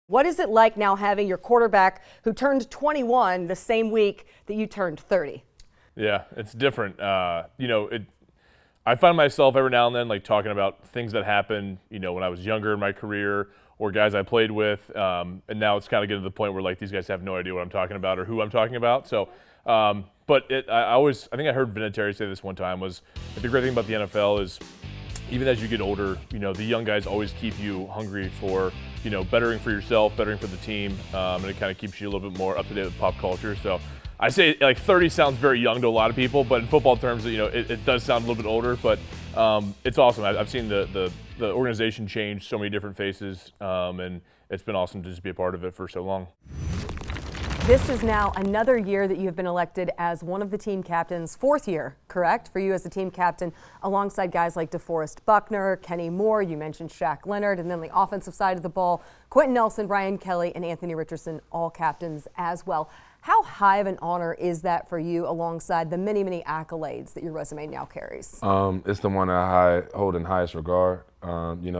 What is it like now having your quarterback who turned 21 the same week that you turned 30? Yeah, it's different. I find myself every now and then like talking about things that happened, when I was younger in my career or guys I played with, and now it's kind of getting to the point where like these guys have no idea what I'm talking about or who I'm talking about. So, I think I heard Vinatieri say this one time was the great thing about the NFL is even as you get older, the young guys always keep you hungry for, bettering for yourself, bettering for the team, and it kind of keeps you a little bit more up to date with pop culture. So I say like 30 sounds very young to a lot of people, but in football terms, it does sound a little bit older. But it's awesome. I've seen the organization change so many different faces, and it's been awesome to just be a part of it for so long. This is now another year that you have been elected as one of the team captains, fourth year, correct, for you as the team captain, alongside guys like DeForest Buckner, Kenny Moore, you mentioned Shaq Leonard, and then the offensive side of the ball, Quentin Nelson, Ryan Kelly, and Anthony Richardson, all captains as well. How high of an honor is that for you alongside the many, many accolades that your resume now carries? It's the one that I hold in highest regard.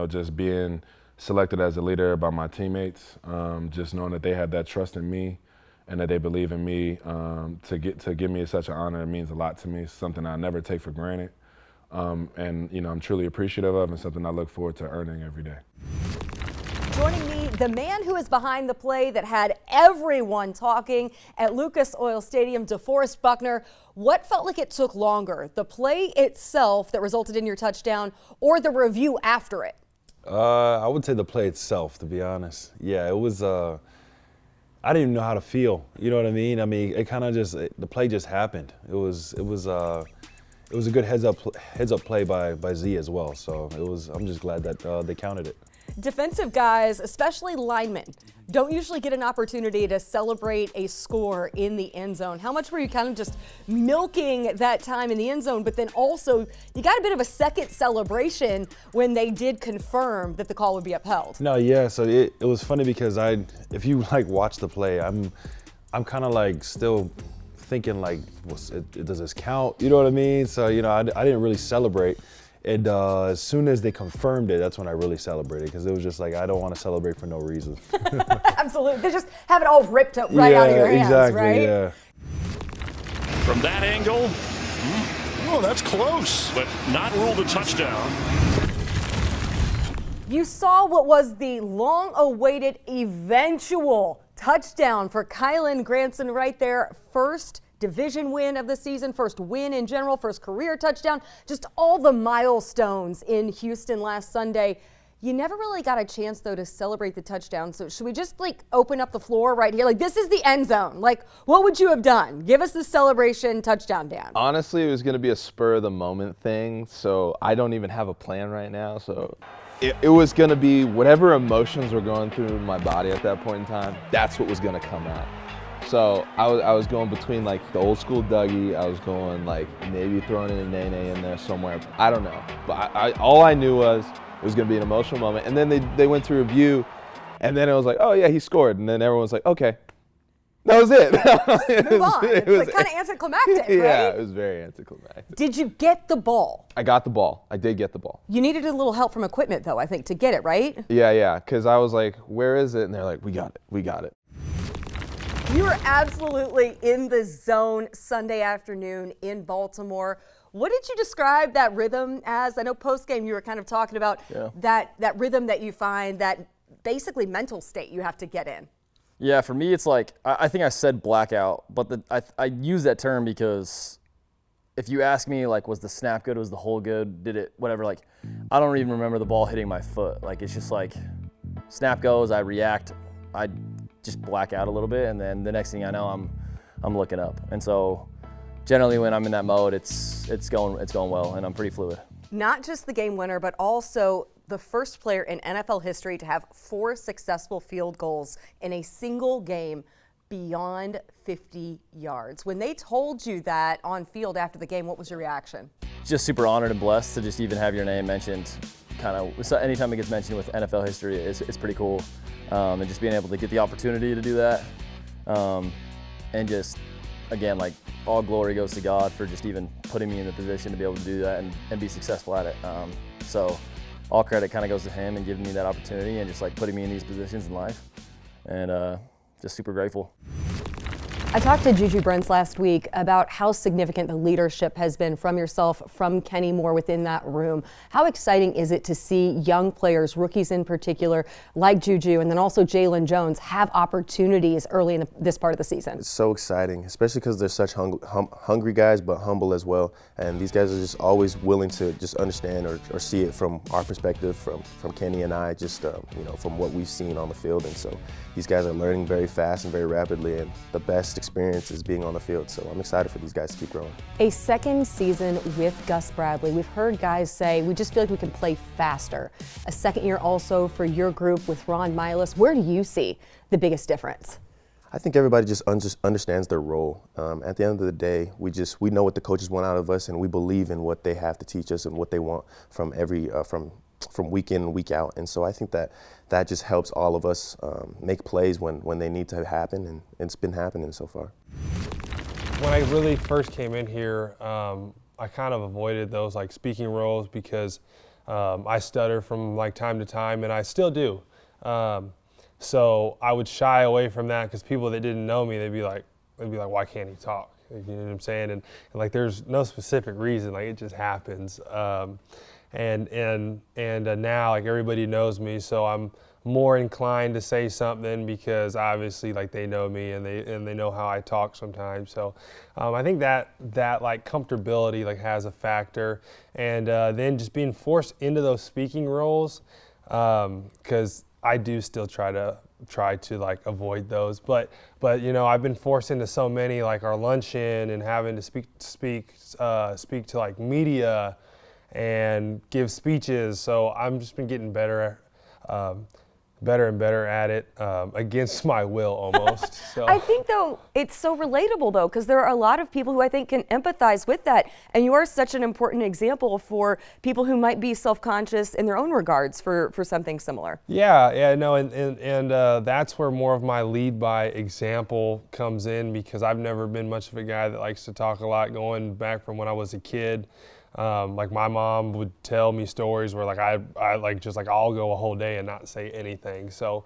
Just being selected as a leader by my teammates, just knowing that they have that trust in me and that they believe in me to give me such an honor, it means a lot to me. It's something I never take for granted. I'm truly appreciative of and something I look forward to earning every day. Joining me, the man who is behind the play that had everyone talking at Lucas Oil Stadium, DeForest Buckner. What felt like it took longer, the play itself that resulted in your touchdown or the review after it? I would say the play itself, to be honest. Yeah, it was, I didn't even know how to feel. You know what I mean? It kind of the play just happened. It was a good heads up play by Z as well. So I'm just glad that they counted it. Defensive guys, especially linemen, don't usually get an opportunity to celebrate a score in the end zone. How much were you kind of just milking that time in the end zone? But then also, you got a bit of a second celebration when they did confirm that the call would be upheld. No, yeah. So it was funny because if you watch the play, I'm kind of like still thinking like, does this count? You know what I mean? So I didn't really celebrate. And as soon as they confirmed it, that's when I really celebrated because it was just like, I don't want to celebrate for no reason. Absolutely. They just have it all ripped up right out of your hands, exactly, right? Yeah. From that angle, that's close, but not ruled a touchdown. You saw what was the long-awaited eventual touchdown for Kylen Granson right there. First division win of the season, first win in general, first career touchdown, just all the milestones in Houston last Sunday. You never really got a chance, though, to celebrate the touchdown. So should we just, open up the floor right here? This is the end zone. What would you have done? Give us the celebration touchdown, Dan. Honestly, it was going to be a spur-of-the-moment thing, so I don't even have a plan right now. So it was going to be whatever emotions were going through my body at that point in time, that's what was going to come out. So I was going between the old school Dougie. I was going maybe throwing in a Nene in there somewhere. I don't know, but all I knew was it was going to be an emotional moment. And then they went to review, and then it was like, oh yeah, he scored. And then everyone was like, okay, that was it. Move on. It's kind of anticlimactic, right? Yeah, it was very anticlimactic. Did you get the ball? I got the ball. I did get the ball. You needed a little help from equipment, though, I think, to get it, right? Yeah, because I was like, where is it? And they're like, we got it. You were absolutely in the zone Sunday afternoon in Baltimore. What did you describe that rhythm as? I know post-game you were kind of talking about that rhythm that you find, that basically mental state you have to get in. Yeah, for me it's I think I said blackout, but I use that term because if you ask me was the snap good, was the hole good, did it whatever, I don't even remember the ball hitting my foot. It's just snap goes, I react, I just black out a little bit, and then the next thing I know, I'm looking up. And so generally when I'm in that mode, it's going well, and I'm pretty fluid. Not just the game winner, but also the first player in NFL history to have 4 successful field goals in a single game beyond 50 yards. When they told you that on field after the game, what was your reaction? Just super honored and blessed to just even have your name mentioned. Anytime it gets mentioned with NFL history, it's pretty cool. And just being able to get the opportunity to do that. And just, again, all glory goes to God for just even putting me in the position to be able to do that and be successful at it. So all credit kind of goes to him and giving me that opportunity and just putting me in these positions in life. and just super grateful. I talked to Juju Brents last week about how significant the leadership has been from yourself, from Kenny Moore within that room. How exciting is it to see young players, rookies in particular, like Juju, and then also Jalen Jones, have opportunities early in this part of the season? It's so exciting, especially because they're such hungry guys, but humble as well. And these guys are just always willing to just understand or see it from our perspective, from Kenny and I, just from what we've seen on the field. And so these guys are learning very fast and very rapidly, and the best experience is being on the field. So I'm excited for these guys to keep growing. A second season with Gus Bradley. We've heard guys say, we just feel like we can play faster. A second year also for your group with Ron Miles. Where do you see the biggest difference? I think everybody just understands their role. At the end of the day, we know what the coaches want out of us, and we believe in what they have to teach us and what they want from from week in and week out. And so I think that just helps all of us make plays when they need to happen, and it's been happening so far. When I really first came in here, I kind of avoided those like speaking roles because I stutter from like time to time, and I still do. So I would shy away from that because people that didn't know me, they'd be like, why can't he talk? You know what I'm saying? And like, there's no specific reason, like it just happens. And now like everybody knows me, so I'm more inclined to say something because obviously like they know me and they know how I talk sometimes. So I think that like comfortability like has a factor, and then just being forced into those speaking roles, because I do still try to like avoid those, but I've been forced into so many, like our luncheon and having to speak to like media and give speeches. So I'm just been getting better and better at it, against my will almost. So. I think though it's so relatable though, because there are a lot of people who I think can empathize with that, and you are such an important example for people who might be self-conscious in their own regards for something similar. Yeah, no, and that's where more of my lead by example comes in, because I've never been much of a guy that likes to talk a lot, going back from when I was a kid. Like my mom would tell me stories where like I like just like I'll go a whole day and not say anything. So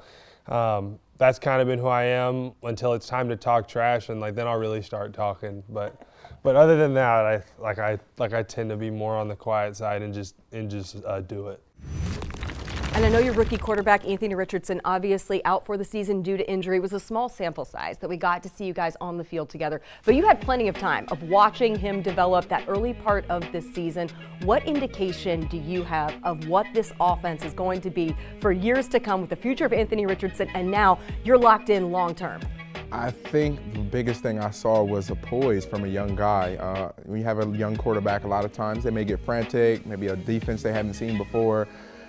that's kind of been who I am until it's time to talk trash, and like then I'll really start talking. But other than that, I tend to be more on the quiet side and just do it. And I know your rookie quarterback, Anthony Richardson, obviously out for the season due to injury. It was a small sample size that we got to see you guys on the field together. But you had plenty of time of watching him develop that early part of this season. What indication do you have of what this offense is going to be for years to come with the future of Anthony Richardson, and now you're locked in long term? I think the biggest thing I saw was a poise from a young guy. When you have a young quarterback, a lot of times they may get frantic, maybe a defense they haven't seen before.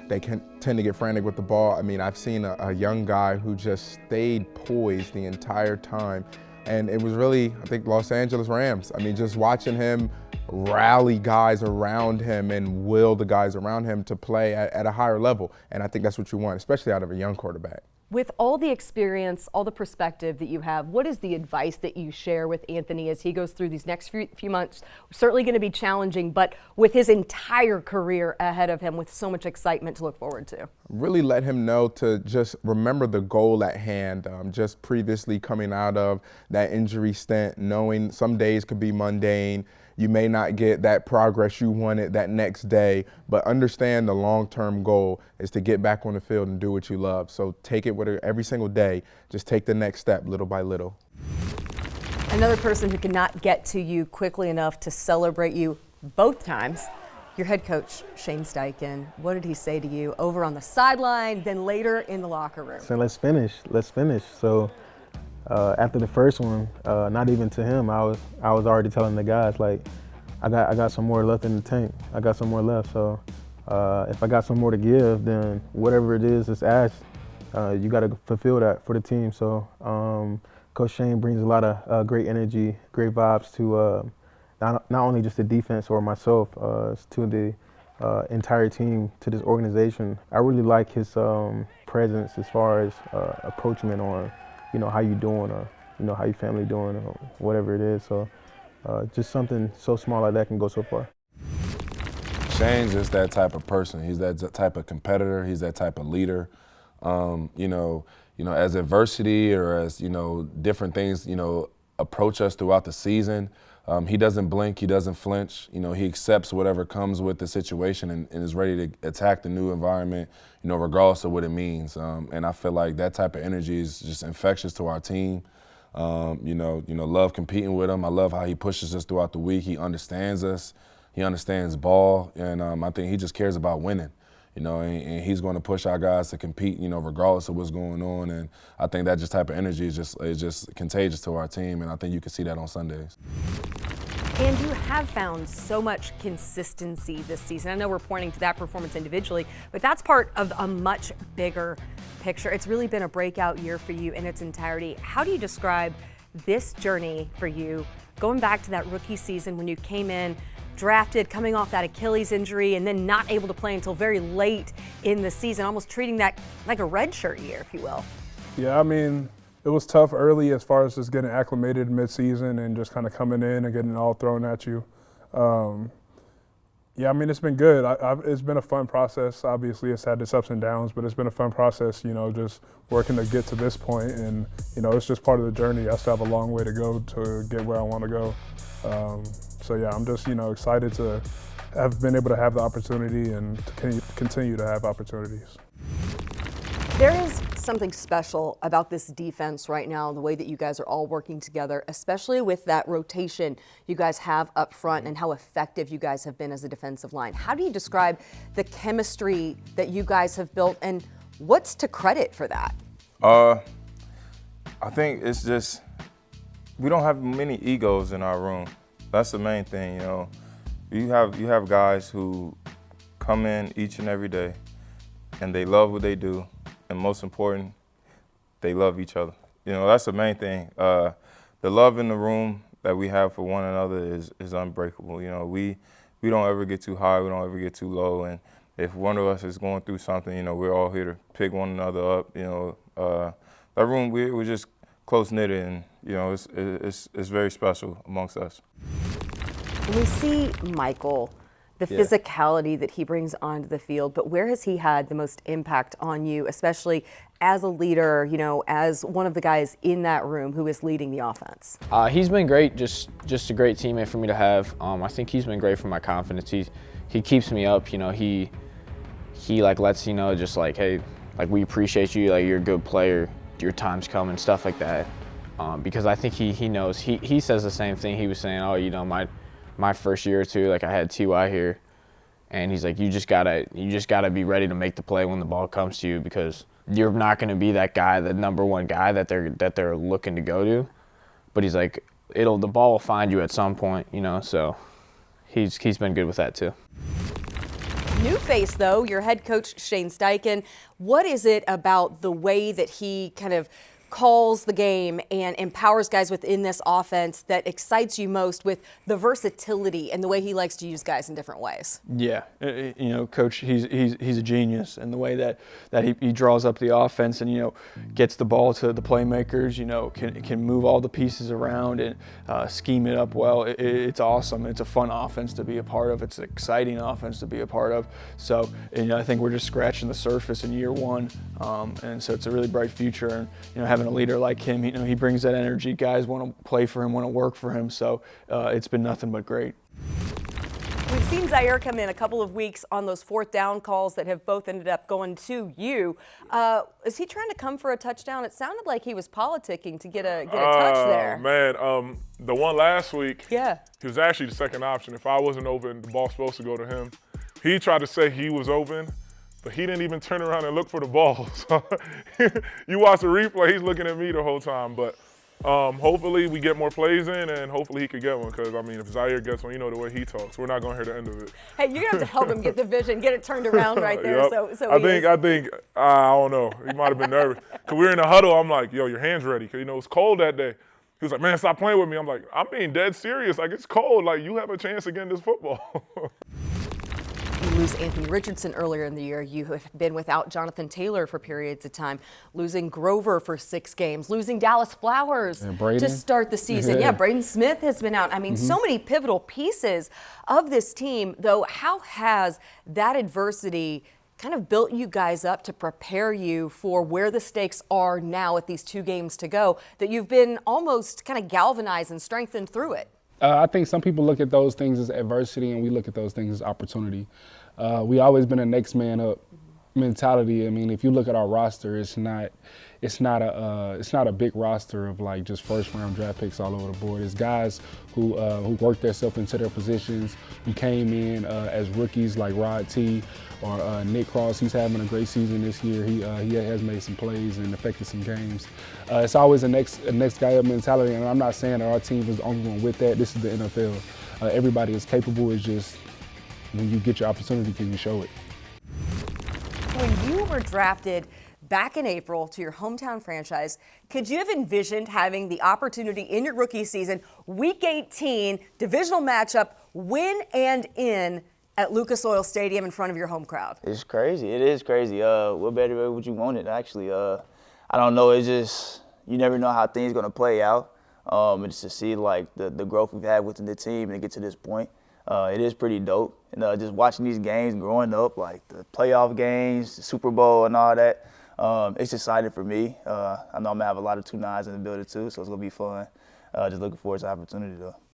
They can tend to get frantic with the ball. I mean, I've seen a young guy who just stayed poised the entire time. And it was really, I think, Los Angeles Rams. I mean, just watching him rally guys around him and will the guys around him to play at a higher level. And I think that's what you want, especially out of a young quarterback. With all the experience, all the perspective that you have, what is the advice that you share with Anthony as he goes through these next few months? Certainly going to be challenging, but with his entire career ahead of him with so much excitement to look forward to. Really let him know to just remember the goal at hand. Just previously coming out of that injury stint, knowing some days could be mundane. You may not get that progress you wanted that next day, but understand the long-term goal is to get back on the field and do what you love. So take it with every single day. Just take the next step little by little. Another person who cannot get to you quickly enough to celebrate you both times, your head coach, Shane Steichen. What did he say to you over on the sideline, then later in the locker room? So let's finish. So after the first one, not even to him, I was already telling the guys, like, I got some more left in the tank. I got some more left. So if I got some more to give, then whatever it is that's asked, you got to fulfill that for the team. So Coach Shane brings a lot of great energy, great vibes to not only just the defense or myself, to the entire team, to this organization. I really like his presence as far as approachment on, how you doing, or, how your family doing, or whatever it is. So just something so small like that can go so far. Shane's just that type of person. He's that type of competitor. He's that type of leader. as adversity or as, different things, approach us throughout the season, he doesn't blink, he doesn't flinch. He accepts whatever comes with the situation and is ready to attack the new environment, regardless of what it means. And I feel like that type of energy is just infectious to our team. Love competing with him. I love how he pushes us throughout the week. He understands us. He understands ball, and I think he just cares about winning. And he's going to push our guys to compete, regardless of what's going on. And I think that type of energy is just contagious to our team, and I think you can see that on Sundays. And you have found so much consistency this season. I know we're pointing to that performance individually, but that's part of a much bigger picture. It's really been a breakout year for you in its entirety. How do you describe this journey for you, going back to that rookie season when you came in, drafted, coming off that Achilles injury, and then not able to play until very late in the season, almost treating that like a redshirt year, if you will? Yeah, I mean, it was tough early as far as just getting acclimated mid-season and just kind of coming in and getting it all thrown at you. Yeah, I mean, it's been good. It's been a fun process. Obviously, it's had its ups and downs, but it's been a fun process, just working to get to this point. And, it's just part of the journey. I still have a long way to go to get where I want to go. So, yeah, I'm just, excited to have been able to have the opportunity and to continue to have opportunities. There is something special about this defense right now, the way that you guys are all working together, especially with that rotation you guys have up front and how effective you guys have been as a defensive line. How do you describe the chemistry that you guys have built, and what's to credit for that? I think it's just we don't have many egos in our room. That's the main thing, You have guys who come in each and every day, and they love what they do. And most important, they love each other. That's the main thing. The love in the room that we have for one another is unbreakable. We don't ever get too high, we don't ever get too low. And if one of us is going through something, we're all here to pick one another up. That room, we're just close-knitted, and, it's very special amongst us. When we see Michael, the physicality that he brings onto the field, but where has he had the most impact on you, especially as a leader, as one of the guys in that room who is leading the offense? He's been great, just a great teammate for me to have. I think he's been great for my confidence. He keeps me up, he lets you know, just like, hey, we appreciate you, you're a good player, your time's coming, stuff like that. Because I think he knows, he says the same thing. He was saying, my first year or two, I had T.Y. here, and he's like, you just gotta be ready to make the play when the ball comes to you, because you're not gonna be that guy, the number one guy that they're looking to go to. But he's like, the ball will find you at some point, so he's been good with that too. New face, though, your head coach, Shane Steichen. What is it about the way that he kind of calls the game and empowers guys within this offense that excites you most, with the versatility and the way he likes to use guys in different ways? Yeah, Coach, he's a genius in the way that he draws up the offense and, gets the ball to the playmakers, can move all the pieces around and scheme it up well. It's awesome. It's a fun offense to be a part of. It's an exciting offense to be a part of. So, I think we're just scratching the surface in year one, and so it's a really bright future. And, having a leader like him, he brings that energy. Guys want to play for him, want to work for him. So it's been nothing but great. We've seen Zaire come in a couple of weeks on those fourth down calls that have both ended up going to you. Is he trying to come for a touchdown? It sounded like he was politicking to get a touch there. Man, the one last week, he was actually the second option. If I wasn't open, the ball's supposed to go to him. He tried to say he was open, but he didn't even turn around and look for the ball. So you watch the replay, he's looking at me the whole time. But hopefully we get more plays in, and hopefully he could get one. Because, if Zaire gets one, the way he talks, we're not going to hear the end of it. Hey, you're going to have to help him get the vision, get it turned around right there. Yep. I don't know. He might have been nervous. Because we were in the huddle, I'm like, yo, your hand's ready. Because, it was cold that day. He was like, man, stop playing with me. I'm like, I'm being dead serious. It's cold. You have a chance to get in this football. You lose Anthony Richardson earlier in the year. You have been without Jonathan Taylor for periods of time. Losing Grover for 6 games. Losing Dallas Flowers to start the season. Yeah, Braden Smith has been out. So many pivotal pieces of this team, though. How has that adversity kind of built you guys up to prepare you for where the stakes are now with these 2 games to go, that you've been almost kind of galvanized and strengthened through it? I think some people look at those things as adversity, and we look at those things as opportunity. We always been a next man up mentality. I mean, if you look at our roster, it's not a big roster of like just first round draft picks all over the board. It's guys who worked themselves into their positions, who came in as rookies like Rod T or Nick Cross. He's having a great season this year. He has made some plays and affected some games. It's always a next guy up mentality, and I'm not saying that our team is the only one with that. This is the NFL. Everybody is capable. It's just when you get your opportunity, can you show it? When you were drafted back in April to your hometown franchise, could you have envisioned having the opportunity in your rookie season, Week 18, divisional matchup, win and in at Lucas Oil Stadium in front of your home crowd? It's crazy. It is crazy. What better would you want it, actually? I don't know. It's just you never know how things going to play out. And just to see, like, the growth we've had within the team and to get to this point, it is pretty dope. And just watching these games growing up, like the playoff games, the Super Bowl and all that, it's exciting for me. I know I'm going to have a lot of 2-9s in the building too, so it's going to be fun. Just looking forward to the opportunity, though.